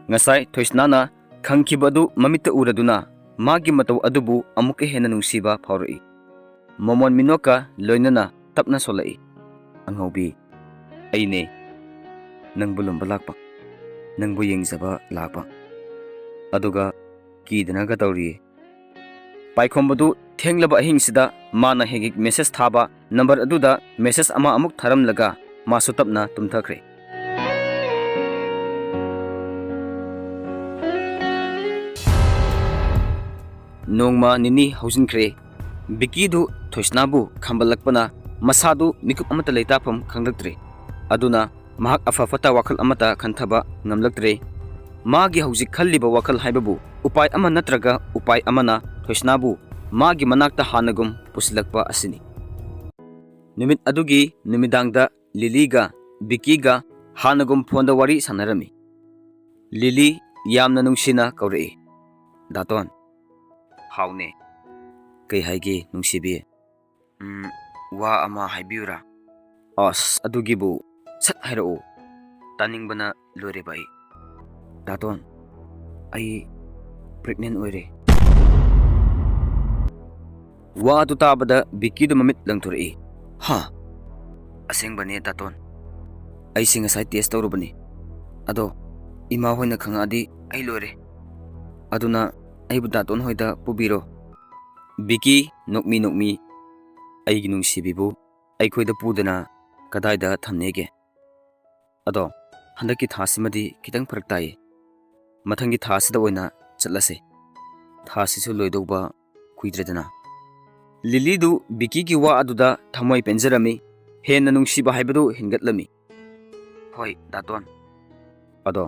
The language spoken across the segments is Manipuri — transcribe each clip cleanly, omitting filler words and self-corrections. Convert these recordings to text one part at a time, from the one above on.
ngasai thoisnana khangkibadu mamita uraduna magi matau adubu amuke hena nungsiba phaurai momon minoka loinana tapna solai anghobi aine nangbu lomba lakpa nangbu yengzaba lakpa aduga kidana ga tawri paikhombu thenglaba ahingsida mana hegik message thaba number aduda message ama amuk tharam laga masu tapna tumthakre nongma nini hausinkre bikidu thoisnabu khambalakpana masadu mikup amata leitapam khanglaktre aduna mahak afafata wakal amata khanthaba ngamlaktre magi hauzik khalliba wakal haibabu upai ama natraga upai amana thoisnabu magi manakta hanagum puslakpa asini numit adugi numidangda liliga bikiga hanagum phonda wari sanarami lili yamna nungsina kaurei daton haune kai haige nungsibi wa ama haibiura as adugibu sat hairo taningbana lore bai daton ai pregnant oire wa tu tabada bikidu mamit langthurei ha aseng bane daton ai singa sai test tawrubani ado ima hoina khangadi ai lore aduna ai bu daton hoida pubiro biki nokmi ai gi nungsibibu ai khoida pudana kadaida thamnege ado handaki thasimadi kitang farak tai mathangi thasida oina chatlase thasisu loidoba kuidredana lilidu biki gi wa aduda thamoi penjarami henna nungsiba haibadu hingatlami hoi daton ado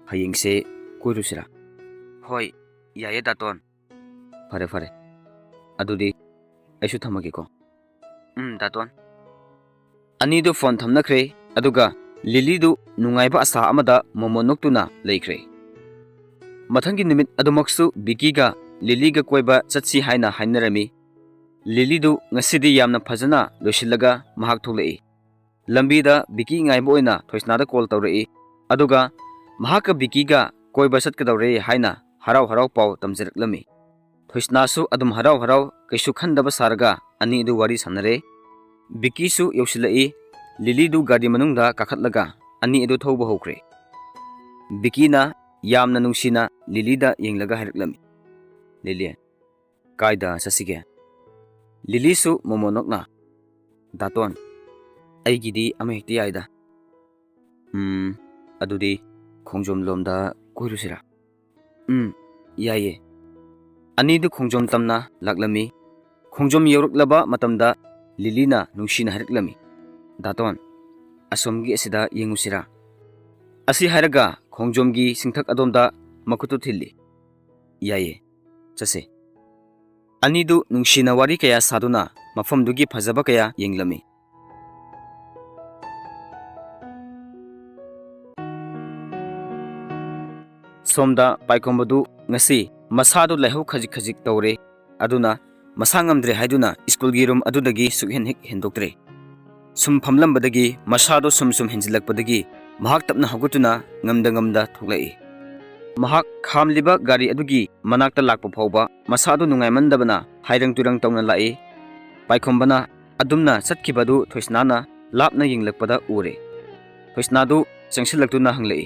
hayingse koirusira hoi yaye daton fare adudi aisu thamage ko daton anidu phone thamnakre aduga lilidu nungaiba asa amada momonoktuna leikre mathangi nimit adumaksu bikiga liliga koiba chatsi haina hainarami lilidu ngasidi yamna phajana loisilaga mahak tholei lambida biki ngaiba oina thoisnada call tawrei aduga mahaka bikiga koiba satkadawre haina harau pau tamjiraklami thoisnasu adum harau kaisu khandaba sarga ani du wari sanare bikisu yausilai lilidu gadi manungda kakhatlaga ani edu thoba hokre bikina yamna nungsina lilida yenglaga hariklami lilia kaida sasige lilisu momonokna daton aigidi amehti aida adudi khongjom lomda koirusira yaye anidu khongjom tamna laklami khongjom yauruklaba matamda lilina nungsina hariklami daton asomgi asida yengusira asi haraga khongjomgi singthak adomda makutu thilli yaye chase anidu nungsina wari kaya saduna mafamdugi phajaba kaya yenglami somda paikombodu ngasi masadu lehau khajik tawre aduna masangamdre haiduna school gi room adudagi sukhen hik hendoktre sum phamlambadagi masado sum henjilakpadagi mahak tapna hagutuna ngamda thoklai mahak khamliba gari adugi manakta lakpa phawba masadu nungaimandabana hairang turang tawna lai paikhombana adumna satkibadu thoisnana lapna yinglakpada ure thoisnadu changsilaktuna hanglai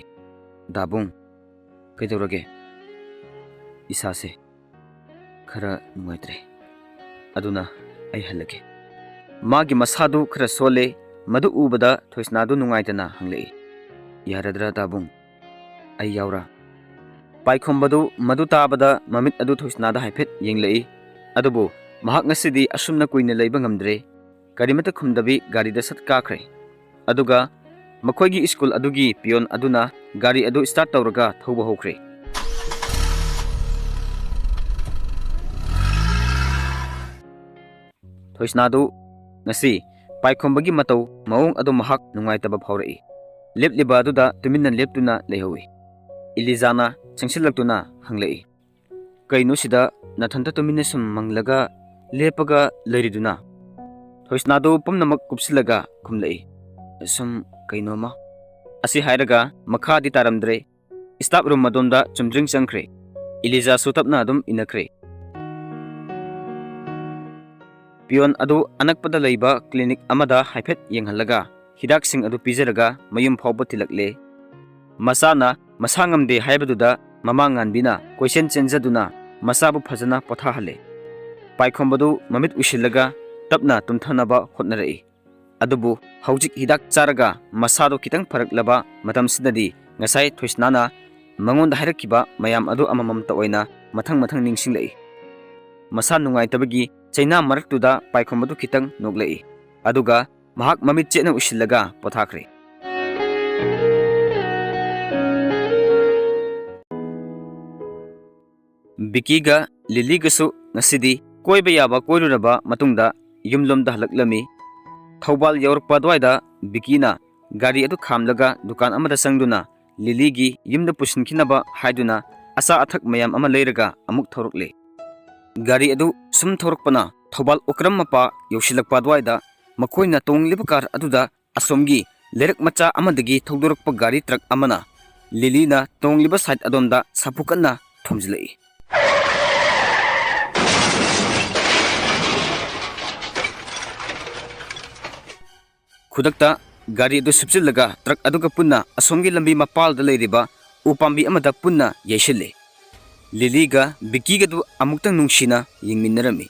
dabung kaidorage isase khara nungaitre aduna ai halake magi masadu khara sole madu ubada thoisnadu nungaitana hanglai yaradra dabung ai yaura paikhombodu madu tabada mamit adu thoisnada haifet yenglai adubu mahak ngasidi asumna kuina leiba ngamdre karimata khumdabi garida satkakre aduga makoigi school adugi pion aduna gari adu start tawraga thoba hokre thoisnadu ngasi paikhombogi matau maung adu mahak nungaitaba phaurai lepliba aduda tuminna leptuna lehowi ilizana changsilaktuna hanglai kaino sida nathanta tuminna sum manglaga lepaga leiriduna thoisnadu pumnamak kupsilaga khumlai sum kainoma asi hairaga makhadi taramdre Staff room madonda chumdring changkre. Eliza sutapna adum inakre. Pion adu anakpada leiba clinic amada haiphet yenghalaga hidak sing adu pizeraga mayum phawba tilakle. Masana masangamde haibaduda mamanganbina question chenjaduna masabu phajana pothahale. Paikhambadu mamit usilaga tapna tumthanaba hotnarai. Adubu haujik hidak charaga masado kitang pharaklaba matam sidadi ngasai thoisnana mangonda hairakiba mayam adu amamam ta oina mathang ningsinglai. Masa nungai tabagi China maraktuda paikhambadu kitang noglai. Aduga mahak mamit chena usilaga pothakre. Bikiga Liligasu ngasidi koiba yaba koiruraba matungda yumlomda halaklami. Thawbal yaurpa dwaida Bikina gari adu khamlaga dukan amada sangduna Liligi yumda pusinkinaba haiduna asa athak mayam ama leiraga amuk thorukle. Gari adu sum thorukpana Thawbal okram mapa yausilakpa dwaida makoina tongliba kar aduda asomgi lerak macha amadagi thawdorukpa gari truck amana Lilina tongliba side adomda sapukanna thomjilai. Khudakta gari adu supsilaga truck aduga punna asomgi lambi mapalda leiriba upambi amada punna yaishile. Liliga Bikiga du amuktang nungsina yingminarami.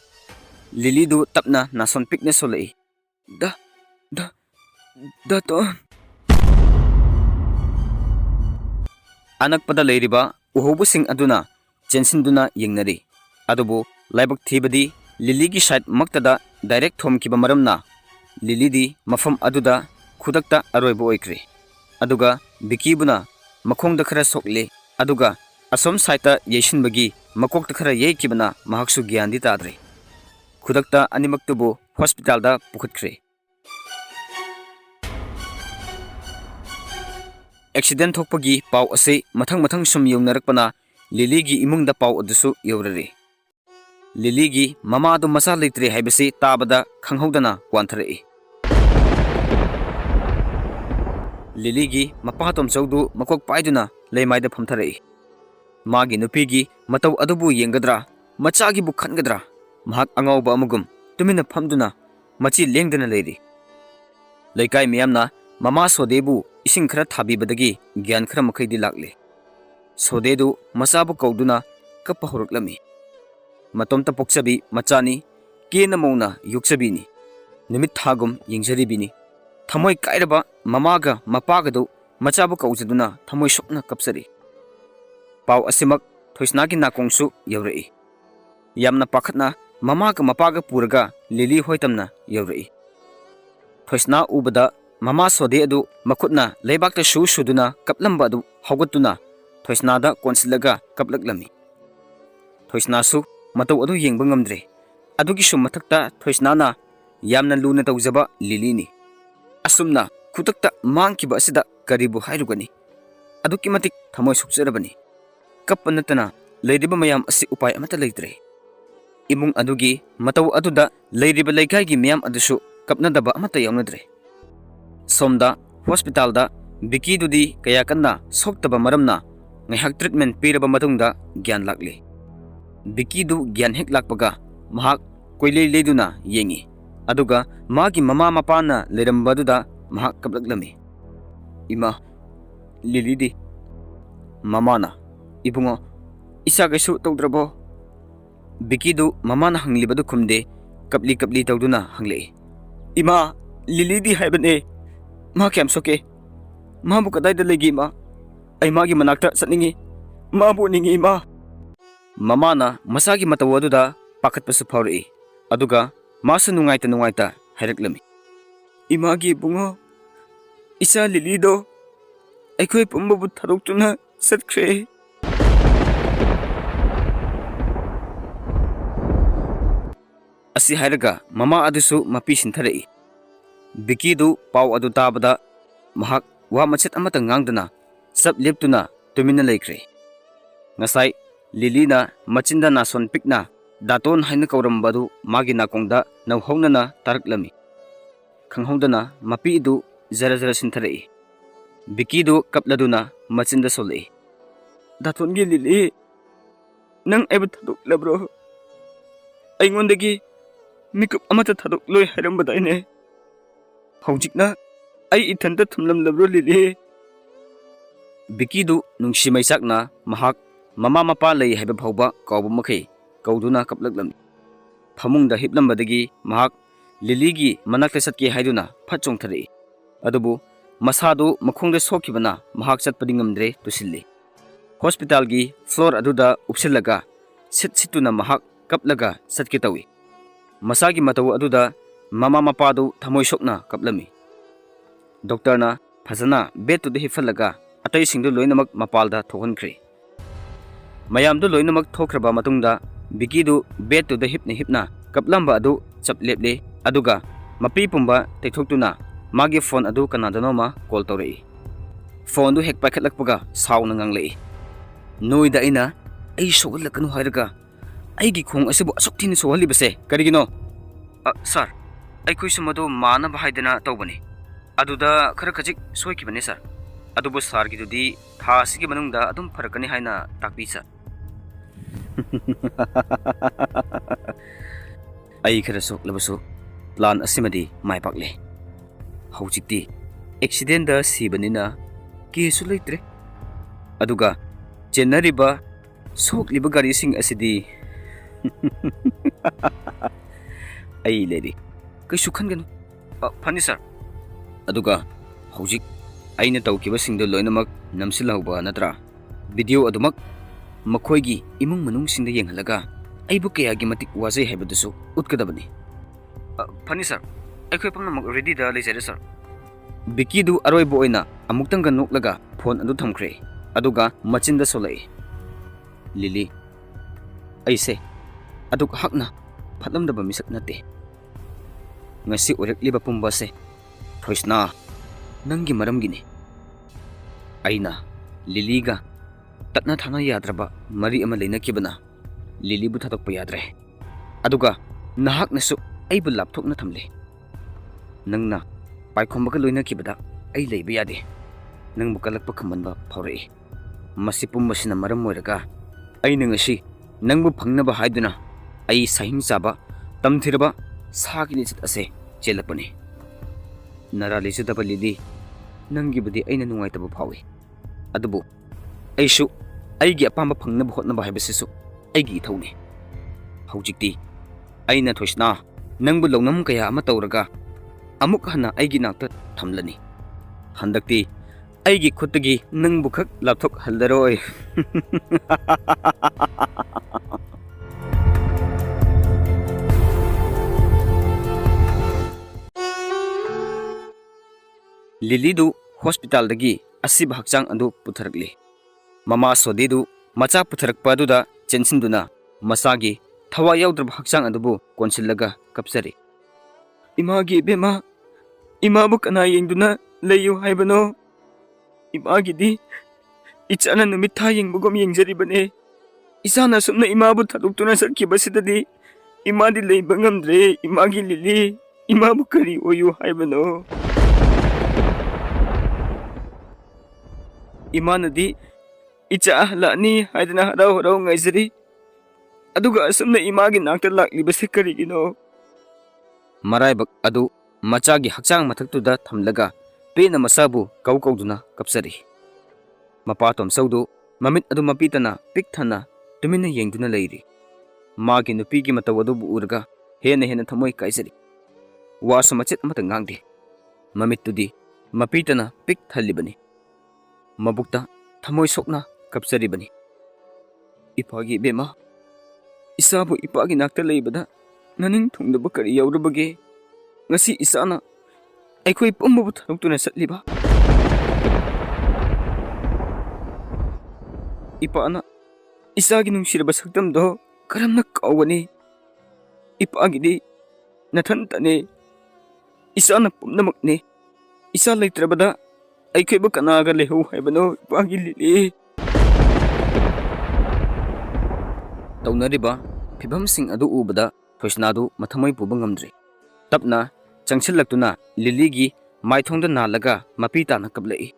Lili du tapna nason pikne solai. Da to. Anak pada leiriba uhobusing aduna chensinduna yingnari. Adubu laibak thibadi Liligi side maktada direct thomkiba maramna Lilidi mafam aduda khudakta aroibo oikre. Aduga Bikibuna makhongda khara sokle. Aduga asom saita yeshinbagi makokta khara yeikibana mahaksu gyandi tadre. Khudakta animaktubu hospitalda pukhatkre. Accident thokpagi pau ase mathang sum yongnarakpana Liligi imungda pau adusu yawrare. Liligi mama adu masa leitre haibasi tabada khanghodana kwanthare. Liligi mapatom chawdu makok paiduna leimaida phamthare. Magi nupigi mataw adubu yengadra machagi bu khangadra mahak angawba amugum tumina phamduna machi lengdana leiri. Leikai miyamna mama sodebu ising khara thabibadagi gyan khara makhaidi lakle. Sodedu masabu kauduna kappa horuklami. Matomta poksabi machani kena mona yuksabini. Nimit thagum yingjaribini. Thamoi kairaba mamaga mapagadu machabu kaujaduna thamoi sokna kapsari. Pau asimak thoisnagi nakongsu yawrai. Yamna pakhatna mamaga mapaga puraga Lili hoitamna yawrai. Thoisna ubada mama sode adu makutna leibakta suduna kaplamba adu hawgatuna thoisnada konsilaga kaplaklami. Thoisnasu mataw adu yengba ngamdre. Adugi sum mathakta thoisnana yamna luna tawjaba Lilini. Asumna kutakta mangkiba asida karibu hairugani. Aduki matik thamoi sukjarabani. Kappanatana leiriba mayam asi upay amata leitre. Imung adugi mataw aduda leiriba Leikaigi miyam adusu kapnadaba amata yawnadre. Somda hospitalda Biki dudi kaya kanna soktaba maramna ngayhak treatment piraba matungda gyan lakli. Biki du gyan hek lakpaga mahak koilei leiduna yengi. Aduga magi mama mapana lerambaduda mahak kaplaklami. Ima Lilidi mamana ibungo isa kaisu tawdrabo. Biki du mamana hanglibadu kumde kapli tawduna hanglei. Ima Lilidi haibane ma kyam soke. Mabu kadayda legi ma. Ay magi manakta satningi. Mabu ningi ma. Mamana masagi matawaduda pakat pasu pawri. Aduga masa nungaita haireklami. Imagi bungo isa Lilido aikoy pumbabu tharuktuna satkre. Asi hairaga mama adusu mapi sinthare. Biki du pau adu tabada mahak wa machet amata ngangdana sab leptuna tumina leikre. Ngasai Lilina machinda nason pikna daton haina kaurambadu magi nakongda nauhaunana taraklami. Khanghaudana mapi du zara sinthare. Biki du kapladuna machinda solei. Datongi Lili, Nang ever Taduk Labro. I want the gay, make up Amata Taduk Loy Harambadine. Hojikna, I intended to Labro Lili. Bikidu Nungshi Maisakna, Mahak, Mama Mapa lay have a Poba, Kabu Maki, Kauduna Kaplaglam. Pamung the Hiplambadagi, Mahak, Liligi, Manakasaki Haiduna, Pachong Tari. Adubu, Masado, Makong Sokibana, Mahak Sat Padingamdre to Silly. Hospital gi floor aduda upsilaga sit situna mahak kaplaga satkitawi masagi mataw aduda mama mapadu thamoi sokna kaplami doctor na phajana bed to the hifalaga atay singdu loinamak mapalda thokonkhre mayam du loinamak thokraba matungda bikidu bed to the hipna kaplamba adu chapleple aduga mapi pumba tekhoktuna magi phone adu kanadanoma call tawrei phone du hek pakhatlakpaga sauna nganglei Noida ina, ay sogal kanu hairaga. Ay gikong asibo asok tini sohali base. Karigino? Sir, ay kuy sumado mana bahay dina tawbani. Aduda karakajik soy kibani sir. Adubo sir gitu di thasi ki manungda adum parakani hay na takbisa. Ay karasok labaso plan asimadi may pakle. Haujik di accident da sibani na kesu leitre. Aduga Jenariba sok liba gari sing asidi ay lady kay sukhan gano pani sir aduga hojik ay na tawkiba singdo loinamak namsilaw ba natra video adumak makoygi imong manung singda yenghalaga ay bu kayagi matik wazay haibadaso utkadabani pani sir ay koy pamnamak ready da leisere sir bikidu aroy bu oina amuktang ganok laga phone adu thamkre aduga machinda solai Lili aise aduk hakna phatlamdaba misak nate ngasi orekliba pumbase thoisna nangi maramgini aina Liliga tatna thana yadraba mari ama leinakibana Lili bu thatokpa yadre aduga nahak nasu aibu lapthok na thamle nangna paikhombaga loinakibada ai leiba yade nang bukalakpa khamanba phaurai masipum masina maram moiraga ay ngasi nangbu phangnaba haiduna ay sahing saba tamthirba sagini chit ase chelapani nara lesudaba lili nangi budi ayna nungaitaba phawi adubu aishu aigi apamba phangnaba hotnaba haibasisu aigi thawni haujikti ayna thoisna nangbu longnam kaya ama tawraga amuk hana aigi nakta thamlani handakti aigi khutagi nang bukhak lapthok haldaroi Lilidu hospital dagi asib hakchang andu putharakli mama sodidu macha putharakpa aduda chensinduna masagi thawa yaudrab hakchang andubu konsillaga kapsari imagi bema imabu kana yengduna leyu haibano Imagidi Ichana numit tayeng bugom yengjari Isana sumna imabu taduktunan sarkibasidadi Imadi leibangamdre imagi lili Imabu kari oyu haibano Imanadi Icha ahlani haidana haraw ngaisari Aduga sumna imagi nakta laklibasi karigino Maraybak adu machagi hakchang mathaktuda thamlaga Pena masabu kauduna kapsari. Mapatom saudu mamit adu mapitana pikthana tumina yengduna leiri. Magi nupigi matawadu bu urga hena thamoy kaisari. Wasa machet amata ngangdi. Mamit tudi mapitana pikthalibani. Mabukta thamoy sokna kapsari bani. Ipagi bema isabu ipagi nakta leibada naning thungdaba kari yaurabage ngasi isana Aikoy pumbubu thaluktunan satliba Ipaana isagi nungsiraba sakdamdo karamna kawani Ipagidi nathantane isana pumnamakne isa leitrabada aikoy ba kanaga lehu haibano ipagi lili Taunariba phibam sing adu ubada thoisnadu mathamoy puba ngamdre tapna Changsilaktuna Liligi maithongda nalaga mapita na kablai.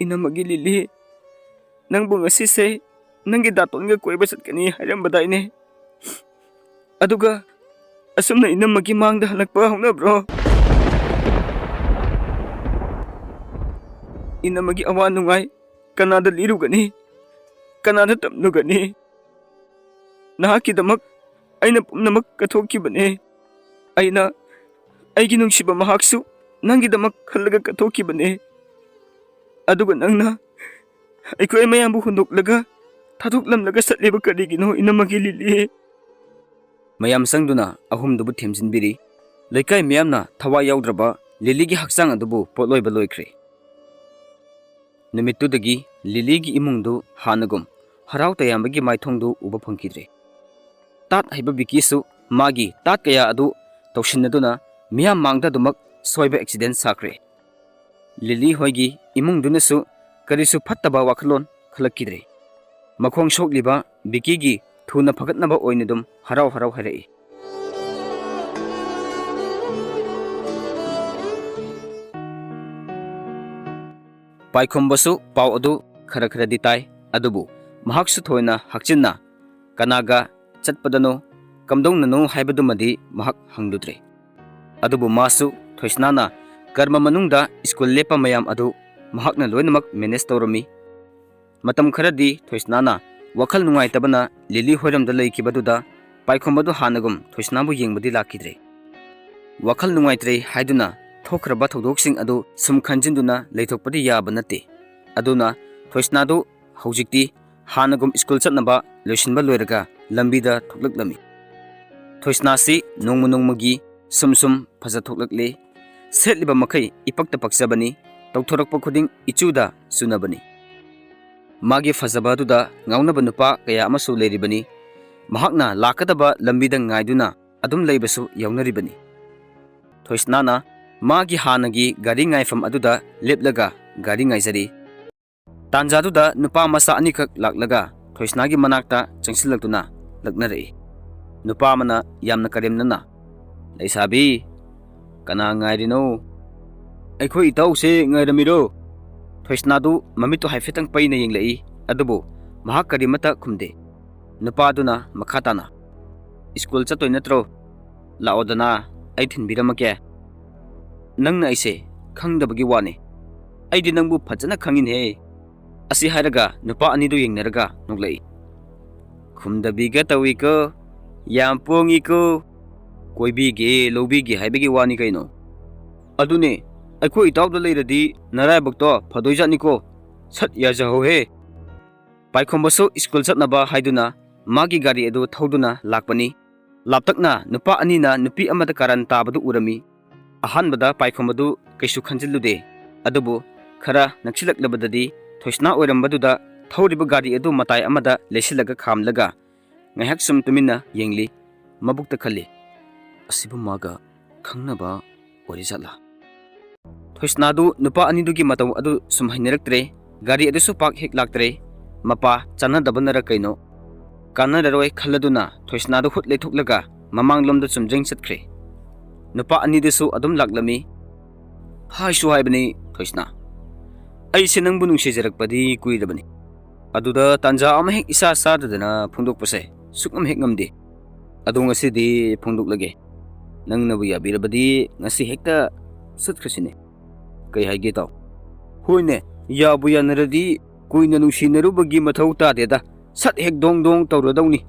Inamagi Lili Nangbu ngasise nangi datonga koiba satkani hairambadaine. Aduga asumna inamagi mangda halakpa haunabro. Inamagi awa nungai kanada lirugani. Kanada tamnugani. Nahakidamak aina pumnamak kathokibane. Aina aigi nungsiba mahaksu nangidamak khalaga kathokibane. Aduga nangna aikoi mayambu hundoklaga thadoklamlaga satleba karigino inamagi lili. Mayam sangduna ahumdubu themsinbiri. Leikai mayamna thawa yaudraba liligi haksang adubu potloiba loikre. Numitudagi liligi imungdu hanagum harau tayambagi maithongdu uba phangkidre. Tat haiba bikisu magi tat kaya adu tawshinnaduna miyam mangda dumak soiba accident sakre. Lili hoigi imungdunasu karisu phattaba wakhalon khalakidre. Makhong sokliba bikigi thuna phagatnaba oinadum harau harau harai. Paikhombasu pau adu khara khara ditai adubu mahaksu thoina hakchinna kanaga chatpadano kamdongnano haibadumadi mahak hangdudre. Adubu masu thoisnana karma manungda school lepa mayam adu mahakna loinamak manage tawrami. Matam kharadi thoisnana wakhal nungai tabana lili hoiramda leikibaduda paikhomadu hanagum thoisnabu yengbadi lakidre. Wakhal nungai tre haiduna thokraba thodoksin adu sum khanjinduna leithokpadi yaba nate. Aduna thoisnadu haujikti hanagum school chatnaba loisinba loiraga lambida thoklaklami. Thoisnasi nongmunongmagi sum phaja thoklakle setliba makai ipakta paksabani tawthorakpa khuding ichuda sunabani. Magi fazabaduda ngaunaba nupa kaya amasu leiribani. Mahakna lakadaba lambida ngaiduna adum leibasu yaunaribani. Thoisnana magi hanagi gari ngaifam aduda leplaga gari ngaizari. Tanjaduda nupa masa anikak laklaga thoisnagi manakta changsilaktuna laknarei. Nupa mana yamna karemnana. Leisabi kana ngairino. Aikhoi itause ngairamiro. Thoisnadu mamitu haifetang paina yenglei adubu mahak karimata khumde. Nupaduna makhatana. School chatoi natro laodana ai thinbiramake. Nangna aise khangdabagi wani. Aidi nangbu phajana khangin he. Asi hairaga nupa anidu yengnaraga nuglei. Khumdabiga tawiko yampongi ko koibige lobige haibigi wani kaino. Adune aikhoi itawda leiradi naraibakto phadoijatniko sat yajaho he. Paikhombasu school chatnaba haiduna magi gari adu thoduna lakpani. Laptakna nupa anina nupi amada karan tabadu urami. Ahanbada paikhomadu kaisu khanjilude. Adubu khara naksilaklabadadi thoisna oirambaduda thoriba gari adu matai amada lesilaga khamlaga ngahak sum tumina yengli mabukta khali. Asibu maga khangnaba orijala. Thoisnadu nupa anidugi mataw adu sumhainaraktre gari adu su pak hek laktre mapa chanadabanara kaino. Kanararoi khaladuna thoisnadu hutle thuklaga mamanglomda chumjeng satkre. Nupa anidusu adum laklami. Haisu haibani thoisna. Aise nangbu nungsijarakpadi kuirabani. Aduda tanja ama hek isa sadadana phungdokpase sukam hek ngamde. Adu ngasidi phungdoklage. Nangnabu yabirabadi ngasi hekta satkhasine. Kai haige taw. Hoine yabu yanaradi kuina nungsinarubagi mathau tadeda sat hek dong dong tawradawni.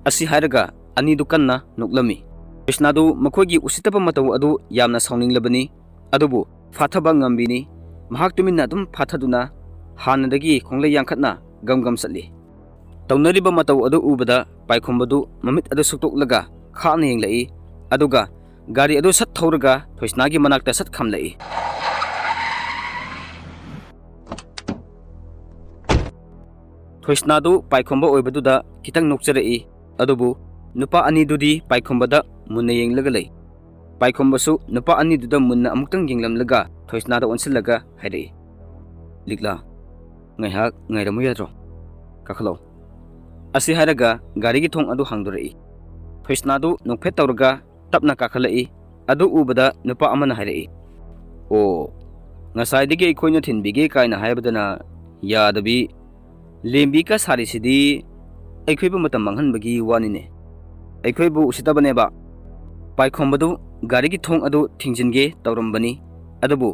Asi hairaga anidu kanna nuklami. Thoisnadu makhoigi usitaba mataw adu yamna sauninglabani. Adubu fathaba ngambini. Mahak tuminna adum fathaduna hanadagi khonglai yangkhatna gamgam satli. Tawnariba mataw adu ubada paikhomadu mamit adu suktoklaga khana yenglai. Aduga gari adu sat thauraga thoisnagi manakta sat khamlai. Thoisnadu paikhomba oibaduda kitang nokcharai. Adubu nupa anidudi paikhombada munna yenglaga lei. Paikhombasu nupa aniduda munna amuktang yenglamlaga thoisnada onsilaga hairei. Likla ngaihak ngairamu yadro kakhalo. Asi hairaga garigi thong adu hangdorei. Thoisnadu nokphet tawraga tapna kakhalai. Adu ubada nupa amana hairei. O ngasaidagi aikoina thinbige kaina haibadana yadabi ꯂꯦꯝꯕꯤ ꯀ ꯁꯥꯔꯤꯁꯤꯗꯤ ꯑꯩꯈꯣꯏꯕꯨ ꯃꯇꯝ ꯃꯥꯡꯍꯟꯕꯒꯤ ꯋꯥꯅꯤꯅꯦ ꯑꯩꯈꯣꯏꯕꯨ ꯎꯁꯤꯠꯇꯕꯅꯦꯕ ꯄꯥꯏꯈꯣꯝꯕꯗꯨ ꯒꯥꯔꯤꯒꯤ ꯊꯣꯡ ꯑꯗꯨ ꯊꯤꯡꯖꯤꯟꯒꯦ ꯇꯧꯔꯝꯕꯅꯤ ꯑꯗꯨꯕꯨ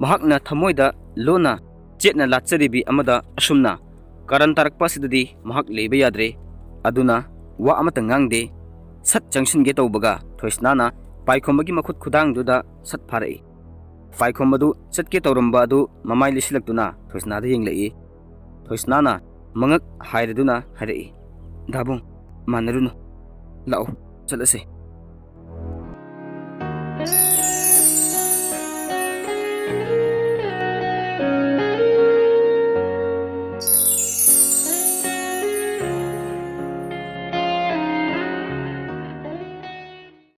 ꯃꯍꯥꯛꯅ ꯊꯃꯣꯏꯗ ꯂꯣꯟꯅ ꯆꯦꯠꯅ ꯂꯥꯠꯆꯔꯤꯕꯤ ꯑꯃꯗ ꯑꯁꯨꯝꯅ ꯀꯥꯔꯟ ꯇꯥꯔꯛꯄ ꯑꯁꯤꯗꯗꯤ ꯃꯍꯥꯛ ꯂꯩꯕ ꯌꯥꯗ꯭ꯔꯦ ꯑꯗꯨꯅ ꯋꯥ ꯑꯃꯇ ꯉꯥꯡꯗꯦ ꯁꯠ ꯆꯪꯁꯤꯟꯒꯦ ꯇꯧꯕꯒ ꯊꯣꯏꯁꯅꯥꯅ ꯄꯥꯏꯈꯣꯝꯕꯒꯤ ꯃꯈꯨꯠ ꯈꯨꯗꯥꯡꯗꯨꯗ ꯁꯠ ꯐꯥꯔꯛꯏ ꯄꯥꯏꯈꯣꯝꯕꯗꯨ ꯆꯠꯀꯦ ꯇꯧꯔꯝꯕ ꯑꯗꯨ ꯃꯃꯥꯏ ꯂꯤꯁꯤꯜꯂꯛꯇꯨꯅ ꯊꯣꯏꯁꯅꯥꯗ ꯌꯦꯡꯂꯛꯏ ꯊꯣꯏꯁꯅꯥꯅ ꯃꯉꯛ ꯍꯥꯏꯔꯗꯨꯅ ꯍꯥꯏꯔꯛꯏ ꯗꯥꯕꯨꯡ ꯃꯥꯟꯅꯔꯨꯅꯨ ꯂꯥꯛꯑꯣ ꯆꯠꯂꯁꯦ